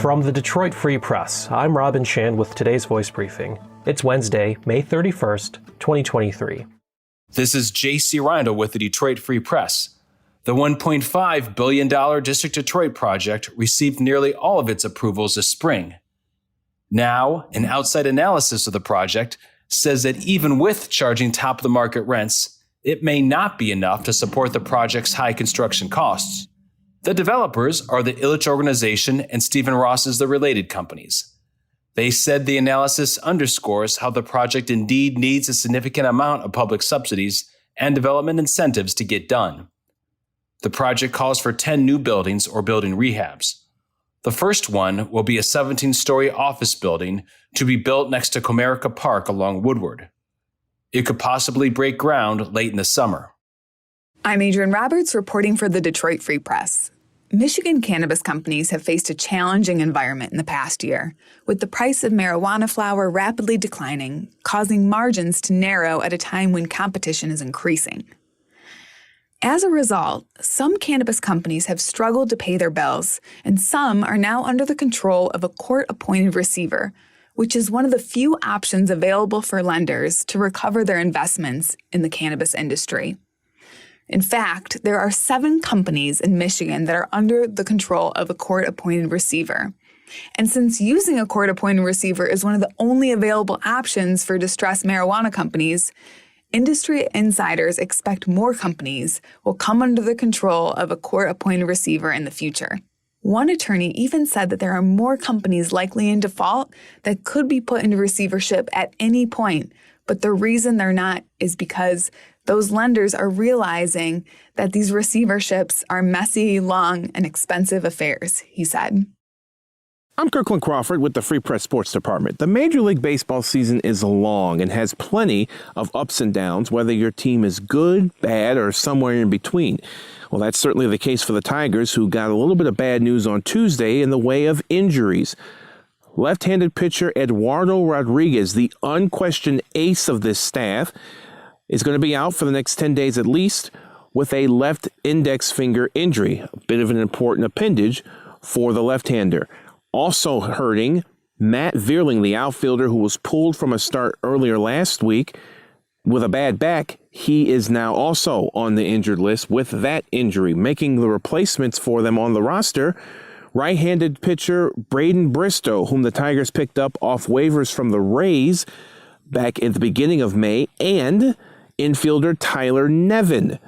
From the Detroit Free Press, I'm Robin Chan with today's voice briefing. It's Wednesday, May 31st, 2023. This is J.C. Reindl with the Detroit Free Press. The $1.5 billion District Detroit project received nearly all of its approvals this spring. Now, an outside analysis of the project says that even with charging top-of-the-market rents, it may not be enough to support the project's high construction costs. The developers are the Ilitch Organization and Stephen Ross's The Related Companies. They said the analysis underscores how the project indeed needs a significant amount of public subsidies and development incentives to get done. The project calls for 10 new buildings or building rehabs. The first one will be a 17-story office building to be built next to Comerica Park along Woodward. It could possibly break ground late in the summer. I'm Adrienne Roberts reporting for the Detroit Free Press. Michigan cannabis companies have faced a challenging environment in the past year, with the price of marijuana flower rapidly declining, causing margins to narrow at a time when competition is increasing. As a result, some cannabis companies have struggled to pay their bills, and some are now under the control of a court-appointed receiver, which is one of the few options available for lenders to recover their investments in the cannabis industry. In fact, there are 7 companies in Michigan that are under the control of a court-appointed receiver. And since using a court-appointed receiver is one of the only available options for distressed marijuana companies, industry insiders expect more companies will come under the control of a court-appointed receiver in the future. One attorney even said that there are more companies likely in default that could be put into receivership at any point, but the reason they're not is because those lenders are realizing that these receiverships are messy, long, and expensive affairs, he said. I'm Kirkland Crawford with the Free Press Sports Department. The Major League Baseball season is long and has plenty of ups and downs, whether your team is good, bad, or somewhere in between. Well, that's certainly the case for the Tigers, who got a little bit of bad news on Tuesday in the way of injuries. Left-handed pitcher Eduardo Rodriguez, the unquestioned ace of this staff, is going to be out for the next 10 days at least with a left index finger injury, a bit of an important appendage for the left-hander. Also hurting, Matt Vierling, the outfielder who was pulled from a start earlier last week with a bad back. He is now also on the injured list with that injury, making the replacements for them on the roster right-handed pitcher Braden Bristow, whom the Tigers picked up off waivers from the Rays back at the beginning of May, and infielder Tyler Nevin,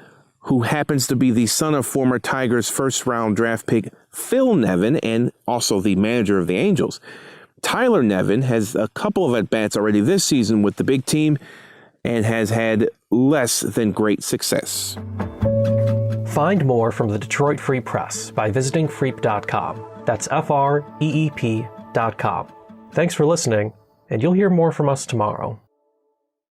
who happens to be the son of former Tigers first-round draft pick Phil Nevin and also the manager of the Angels. Tyler Nevin has a couple of at-bats already this season with the big team and has had less than great success. Find more from the Detroit Free Press by visiting freep.com. That's FREEP.com. Thanks for listening, and you'll hear more from us tomorrow.